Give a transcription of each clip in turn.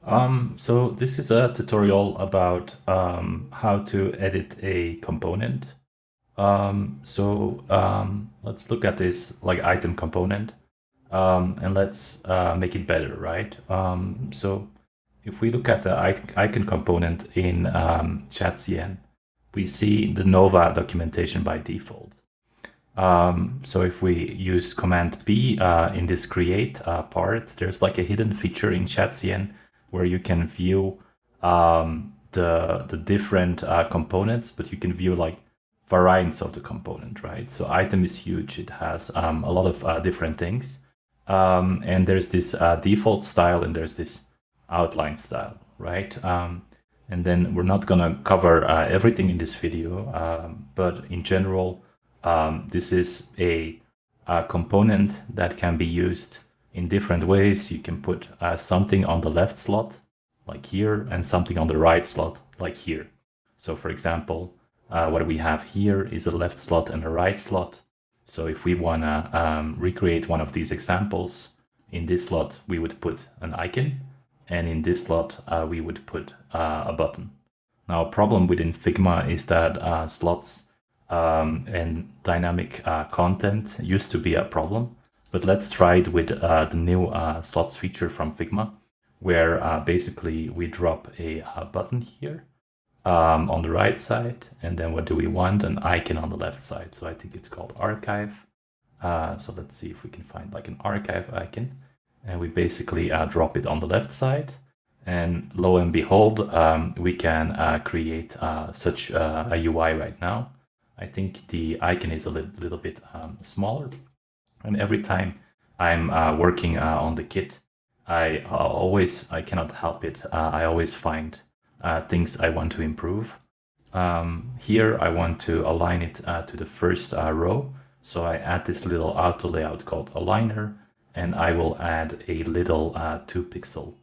So this is a tutorial about how to edit a component. Let's look at this like item component and let's make it better, right? So if we look at the icon component in ChatCN, we see the Nova documentation by default. So if we use Command P in this create part, there's like a hidden feature in ChatCN where you can view the different components, but you can view like variants of the component, right? So item is huge. It has a lot of different things. And there's this default style and there's this outline style, right? And then we're not gonna cover everything in this video, but in general, this is a component that can be used in different ways. You can put something on the left slot, like here, and something on the right slot, like here. So for example, what we have here is a left slot and a right slot. So if we want to recreate one of these examples, in this slot we would put an icon, and in this slot we would put a button. Now, a problem within Figma is that slots and dynamic content used to be a problem, but let's try it with the new slots feature from Figma, where basically we drop a button here on the right side, and then what do we want? An icon on the left side. So I think it's called archive. So let's see if we can find like an archive icon, and we basically drop it on the left side, and lo and behold, we can create such a UI right now. I think the icon is a little bit smaller, and every time I'm working on the kit, I cannot help it. I always find things I want to improve. Here I want to align it to the first row. So I add this little auto layout called aligner, and I will add a little 2 pixel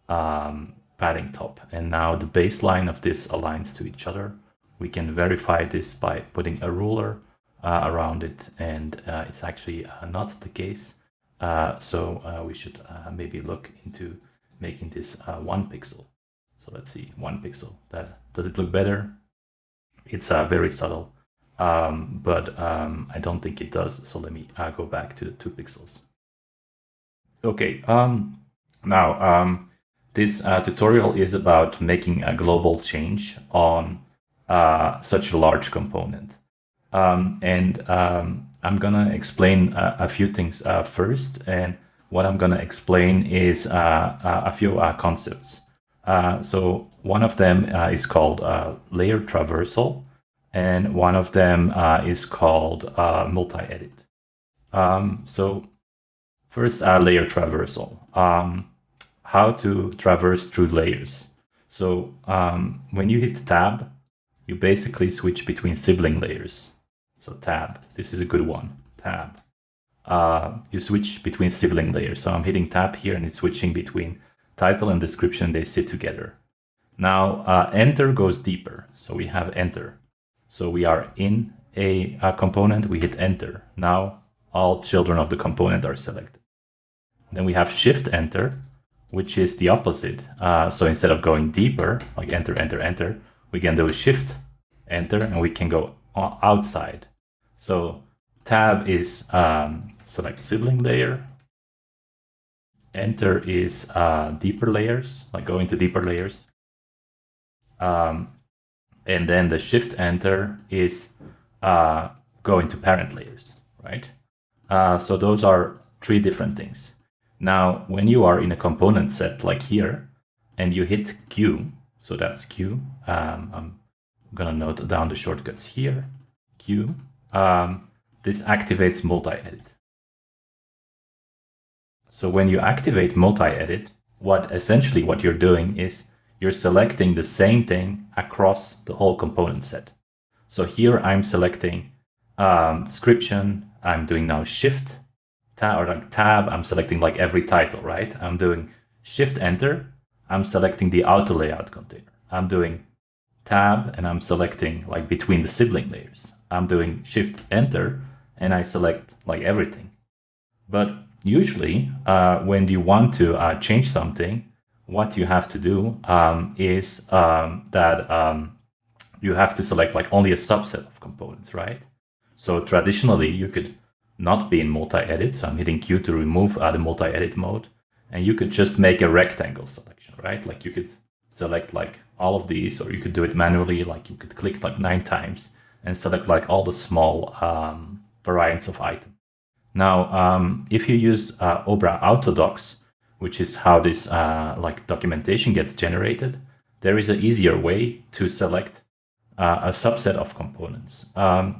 padding top. And now the baseline of this aligns to each other. We can verify this by putting a ruler around it, and it's actually not the case. So we should maybe look into making this 1 pixel. So let's see, 1 pixel. Does it look better? It's very subtle, but I don't think it does. So let me go back to the 2 pixels. Okay, now this tutorial is about making a global change on such a large component. I'm gonna explain a few things first, and what I'm gonna explain is a few concepts. So one of them is called layer traversal, and one of them is called multi-edit. So first, layer traversal. How to traverse through layers. So when you hit tab, you basically switch between sibling layers. So tab, this is a good one, tab. You switch between sibling layers. So I'm hitting tab here and it's switching between title and description, they sit together. Now enter goes deeper. So we have enter. So we are in a component, we hit enter. Now all children of the component are selected. Then we have shift enter, which is the opposite. So instead of going deeper, like enter, enter, enter, we can do shift enter and we can go outside. So tab is select sibling layer. Enter is deeper layers, like going to deeper layers. And then the shift enter is going to parent layers, right? So those are 3 different things. Now, when you are in a component set like here, and you hit Q, so that's Q, I'm gonna note down the shortcuts here, Q, this activates multi-edit. So when you activate multi-edit, essentially what you're doing is you're selecting the same thing across the whole component set. So here I'm selecting description, I'm doing now shift, tab, I'm selecting like every title, right? I'm doing shift enter, I'm selecting the auto layout container. I'm doing tab and I'm selecting like between the sibling layers. I'm doing shift enter and I select like everything. But usually when you want to change something, what you have to do is that you have to select like only a subset of components, right? So traditionally, you could not be in multi-edit. So I'm hitting Q to remove the multi-edit mode. And you could just make a rectangle selection, right? Like you could select like all of these, or you could do it manually. Like you could click like 9 times and select like all the small variants of item. Now, if you use Obra Autodocs, which is how this like documentation gets generated, there is an easier way to select a subset of components.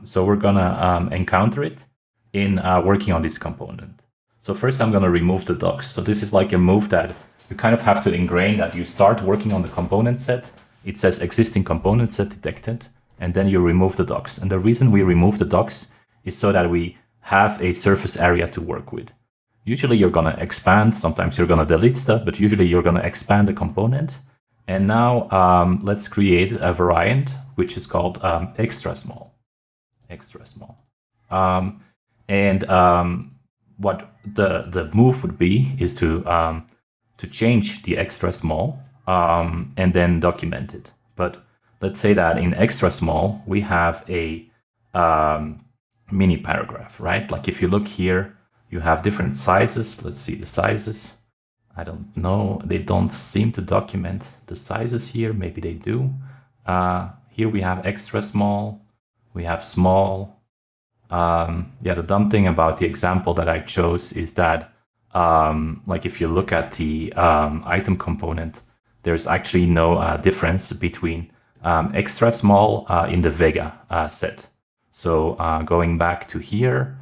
So we're gonna encounter it in working on this component. So first I'm gonna remove the docs. So this is like a move that you kind of have to ingrain, that you start working on the component set. It says existing component set detected, and then you remove the docs. And the reason we remove the docs is so that we have a surface area to work with. Usually you're gonna expand, sometimes you're gonna delete stuff, but usually you're gonna expand the component. And now let's create a variant which is called extra small. Extra small. What the move would be is to change the extra small and then document it. But let's say that in extra small we have a mini paragraph, right? Like if you look here, you have different sizes. Let's see the sizes. I don't know. They don't seem to document the sizes here. Maybe they do. Here we have extra small. We have small. Yeah, the dumb thing about the example that I chose is that, like if you look at the item component, there's actually no difference between extra small in the Vega set. So going back to here,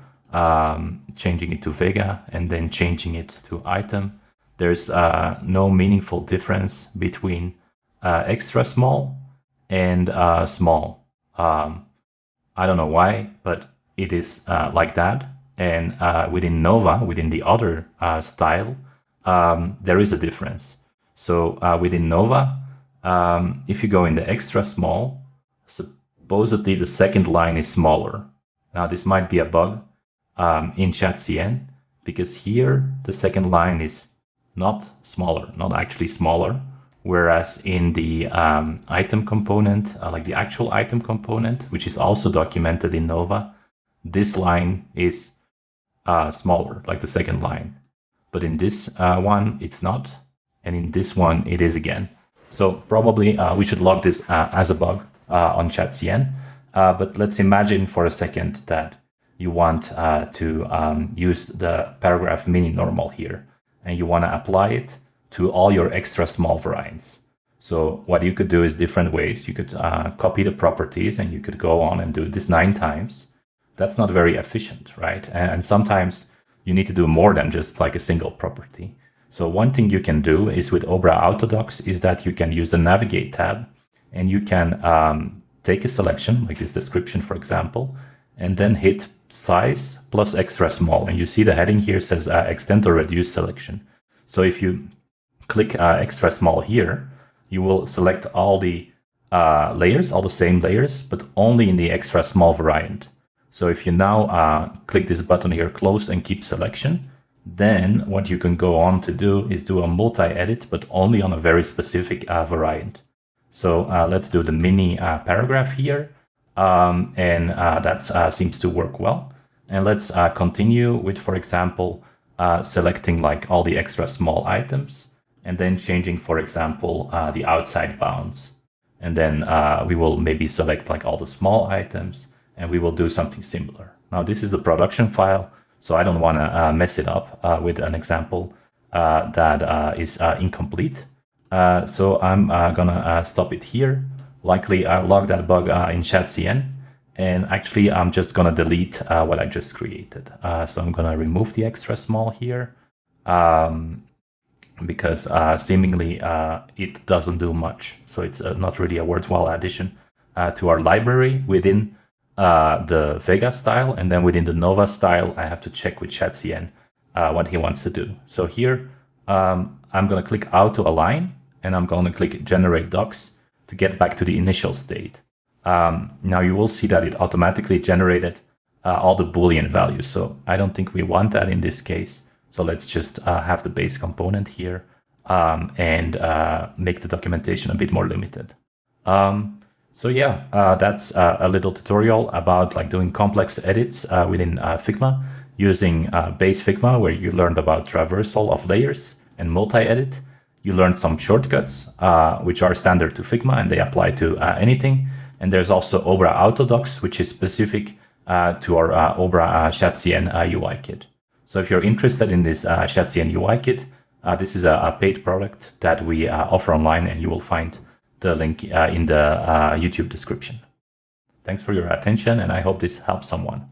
changing it to Vega, and then changing it to item, there's no meaningful difference between extra small and small. I don't know why, but it is like that. And within Nova, within the other style, there is a difference. So within Nova, if you go in the extra small, supposedly the second line is smaller. Now this might be a bug in ChatCN, because here the second line is not smaller, not actually smaller. Whereas in the item component, like the actual item component, which is also documented in Nova, this line is smaller, like the second line. But in this one, it's not. And in this one, it is again. So probably we should log this as a bug on ChatCN. But let's imagine for a second that you want to use the paragraph mini normal here, and you want to apply it to all your extra small variants. So what you could do is different ways. You could copy the properties, and you could go on and do this 9 times. That's not very efficient, right? And sometimes you need to do more than just like a single property. So one thing you can do is with Obra Autodocs is that you can use the Navigate tab, and you can take a selection, like this description, for example, and then hit size plus extra small. And you see the heading here says extend or reduce selection. So if you click extra small here, you will select all the layers, all the same layers, but only in the extra small variant. So if you now click this button here, close and keep selection, then what you can go on to do is do a multi-edit, but only on a very specific variant. So let's do the mini paragraph here. And that seems to work well. And let's continue with, for example, selecting like all the extra small items, and then changing, for example, the outside bounds. And then we will maybe select like all the small items, and we will do something similar. Now this is the production file, so I don't want to mess it up with an example that is incomplete. So I'm gonna stop it here. Likely I'll log that bug in ChatCN, and actually I'm just gonna delete what I just created. So I'm gonna remove the extra small here because seemingly it doesn't do much. So it's not really a worthwhile addition to our library within the Vega style, and then within the Nova style, I have to check with ChatCN what he wants to do. So here I'm gonna click Auto Align, and I'm gonna click Generate Docs to get back to the initial state. Now you will see that it automatically generated all the Boolean values. So I don't think we want that in this case. So let's just have the base component here. and make the documentation a bit more limited. So yeah, that's a little tutorial about like doing complex edits within Figma using base Figma, where you learned about traversal of layers and multi-edit. You learned some shortcuts, which are standard to Figma and they apply to anything. And there's also Obra Autodocs, which is specific to our Obra Chatcn UI kit. So if you're interested in this Chatcn UI kit, this is a paid product that we offer online, and you will find the link in the YouTube description. Thanks for your attention, and I hope this helps someone.